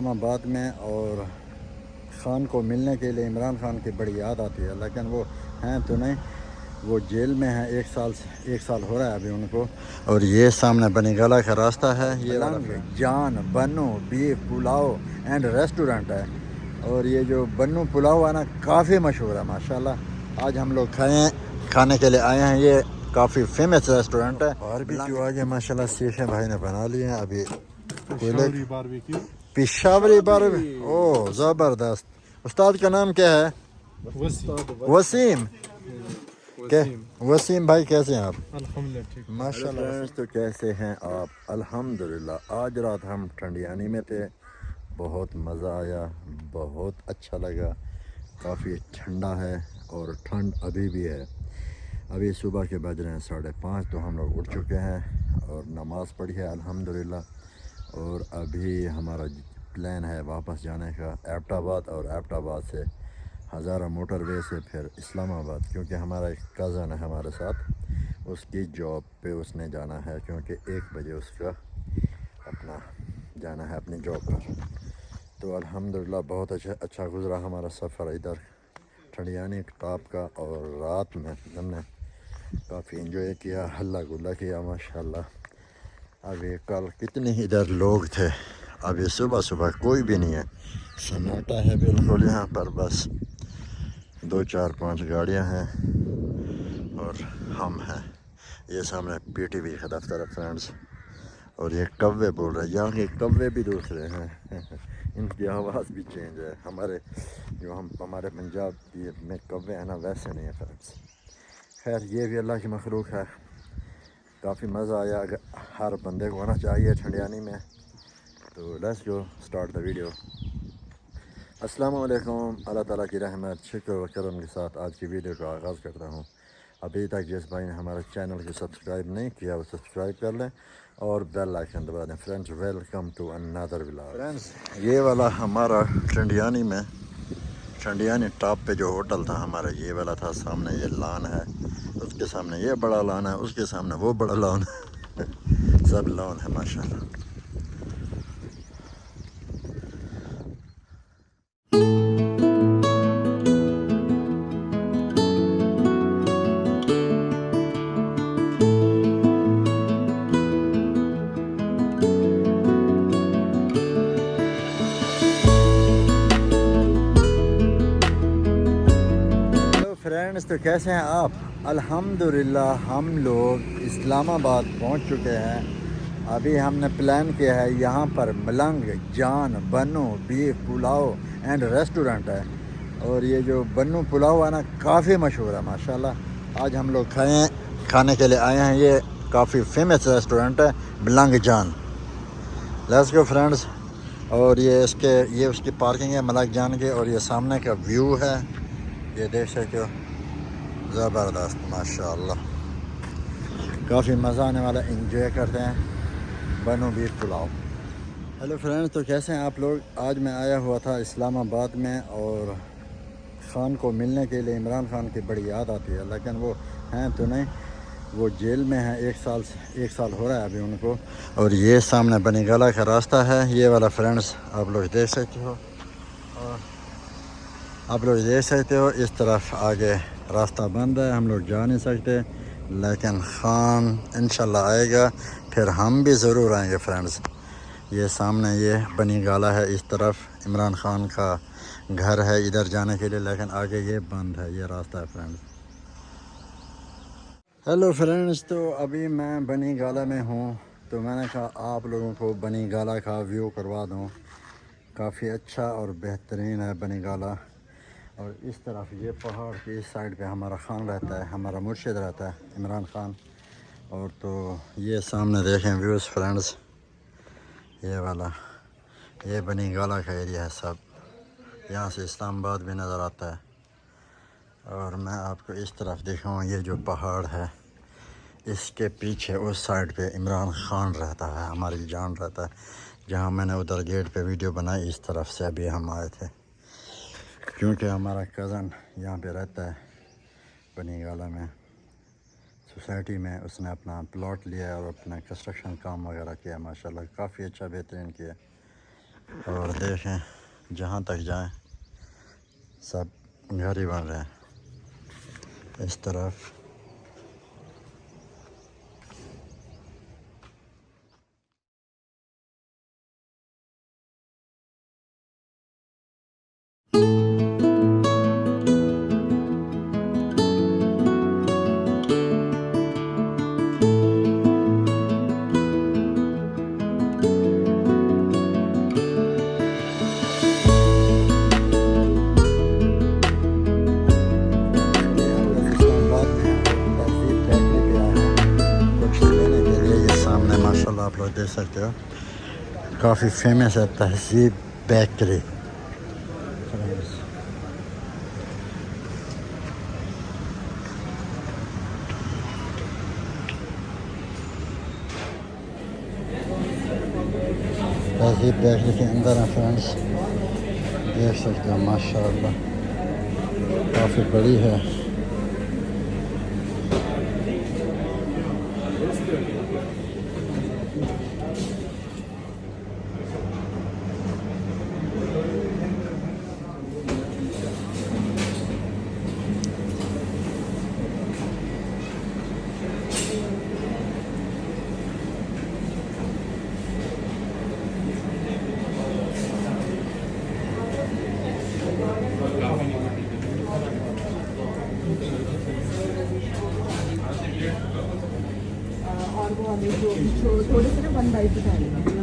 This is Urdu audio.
اسلام آباد میں، اور خان کو ملنے کے لیے عمران خان کی بڑی یاد آتی ہے، لیکن وہ ہیں تو نہیں، وہ جیل میں ہیں، ایک سال ہو رہا ہے ابھی ان کو۔ اور یہ سامنے بنی گالہ کا راستہ ہے، یہ لنگ جان بنو بیف پلاؤ اینڈ ریسٹورنٹ ہے، اور یہ جو بنو پلاؤ ہے نا کافی مشہور ہے ماشاءاللہ۔ آج ہم لوگ کھانے کے لیے آئے ہیں، یہ کافی فیمس ریسٹورنٹ ہے۔ باربیکیو آگے ماشاءاللہ سیخیں بھائی نے بنا لی ہیں ابھی، پشاوری باربیکیو، او زبردست۔ استاد کا نام کیا ہے؟ وسیم۔ وسیم بھائی کیسے ہیں آپ؟ الحمدللہ ٹھیک ماشاءاللہ۔ تو کیسے ہیں آپ؟ الحمدللہ۔ آج رات ہم ٹھنڈیانی میں تھے، بہت مزہ آیا، بہت اچھا لگا، کافی ٹھنڈا ہے اور ٹھنڈ ابھی بھی ہے۔ ابھی صبح کے بج رہے ہیں 5:30، تو ہم لوگ اٹھ چکے ہیں اور نماز پڑھی ہے الحمدللہ، اور ابھی ہمارا پلان ہے واپس جانے کا ایبٹ آباد، اور ایبٹ آباد سے ہزارہ موٹر وے سے پھر اسلام آباد، کیونکہ ہمارا ایک کزن ہے ہمارے ساتھ، اس کی جاب پہ اس نے جانا ہے، کیونکہ 1 بجے اس کا اپنا جانا ہے اپنی جاب پر۔ تو الحمدللہ بہت اچھا گزرا ہمارا سفر ادھر ٹھنڈیانی ٹاپ کا، اور رات میں ہم نے کافی انجوائے کیا، ہلا گلا کیا ماشاءاللہ۔ ابھی کل کتنے ادھر لوگ تھے، ابھی صبح کوئی بھی نہیں ہے، سناٹا ہے بالکل یہاں پر، بس 2 4 5 گاڑیاں ہیں اور ہم ہیں۔ یہ سامنے پی ٹی وی کا دفتر ہے فرینڈز، اور یہ کوے بول رہے ہیں، یہاں کے کوے بھی دوسرے ہیں ان کی آواز بھی چینج ہے، ہمارے پنجاب میں کوے ہیں نا ویسے نہیں ہے فرینڈز۔ خیر یہ بھی اللہ کی مخلوق ہے، کافی مزہ آیا، ہر بندے کو آنا چاہیے ٹھنڈیانی میں۔ تو let's go start the video. السلام علیکم، اللہ تعالیٰ کی رحمت شکر و کرم کے ساتھ آج کی ویڈیو کا آغاز کرتا ہوں۔ ابھی تک جس بھائی نے ہمارے چینل کو سبسکرائب نہیں کیا وہ سبسکرائب کر لیں اور بیل آئیکن دبا دیں۔ Friends welcome to another vlog. Friends یہ والا ہمارا ٹھنڈیانی ٹاپ پہ جو ہوٹل تھا ہمارا، یہ والا تھا، سامنے یہ لان ہے، اس کے سامنے یہ بڑا لان ہے، اس کے سامنے وہ بڑا لان ہے سب لان ہے ماشاءاللہ۔ فرینڈز تو کیسے ہیں آپ؟ الحمدللہ ہم لوگ اسلام آباد پہنچ چکے ہیں۔ ابھی ہم نے پلان کیا ہے، یہاں پر ملنگ جان بنو بیف پلاؤ اینڈ ریسٹورنٹ ہے، اور یہ جو بنو پلاؤ ہے نا کافی مشہور ہے ماشاءاللہ۔ آج ہم لوگ کھانے کے لیے آئے ہیں، یہ کافی فیمس ریسٹورنٹ ہے ملنگ جان۔ Let's go friends. اور یہ اس کی پارکنگ ہے ملنگ جان کی، اور یہ سامنے کا ویو ہے، یہ دیکھ سکتے ہو، زبردست ماشاءاللہ، کافی مزہ آنے والا، انجوائے کرتے ہیں بنو بیف پلاؤ۔ ہیلو فرینڈز، تو کیسے ہیں آپ لوگ؟ آج میں آیا ہوا تھا اسلام آباد میں، اور خان کو ملنے کے لیے عمران خان کی بڑی یاد آتی ہے، لیکن وہ ہیں تو نہیں، وہ جیل میں ہیں، 1 سال ہو رہا ہے ابھی ان کو۔ اور یہ سامنے بنی گالہ کا راستہ ہے، یہ والا فرینڈز آپ لوگ دیکھ سکتے ہو، اس طرف آگے راستہ بند ہے، ہم لوگ جا نہیں سکتے، لیکن خان انشاءاللہ آئے گا، پھر ہم بھی ضرور آئیں گے فرینڈز۔ یہ سامنے یہ بنی گالہ ہے، اس طرف عمران خان کا گھر ہے ادھر جانے کے لیے، لیکن آگے یہ بند ہے، یہ راستہ ہے فرینڈز۔ ہیلو فرینڈز، تو ابھی میں بنی گالہ میں ہوں، تو میں نے کہا آپ لوگوں کو بنی گالہ کا ویو کروا دوں، کافی اچھا اور بہترین ہے بنی گالہ۔ اور اس طرف یہ پہاڑ کی اس سائڈ پہ ہمارا خان رہتا ہے، ہمارا مرشد رہتا ہے عمران خان۔ اور تو یہ سامنے دیکھیں ویوز فرینڈز، یہ والا یہ بنی گالہ کا ایریا ہے سب، یہاں سے اسلام آباد بھی نظر آتا ہے۔ اور میں آپ کو اس طرف دکھاؤں، یہ جو پہاڑ ہے اس کے پیچھے اس سائڈ پہ عمران خان رہتا ہے، ہماری جان رہتا ہے، جہاں میں نے ادھر گیٹ پہ ویڈیو بنائی، اس طرف سے ابھی ہم آئے تھے، کیونکہ ہمارا کزن یہاں پہ رہتا ہے بنی گالہ میں سوسائٹی میں، اس نے اپنا پلاٹ لیا اور اپنا کنسٹرکشن کام وغیرہ کیا ماشاءاللہ، کافی اچھا بہترین کیا۔ اور دیکھیں جہاں تک جائیں سب گھر ہی بن رہے ہیں. اس طرف آپ لوگ دیکھ سکتے ہو کافی فیمس ہے تہذیب بیکری. تہذیب بیکری کے اندر ہیں فرینڈس, دیکھ سکتے ہو ماشاء اللہ کافی بڑی ہے. اور وہ ہمیں جو تھوڑے سے نا 1 بائی 2 ڈالیں گے.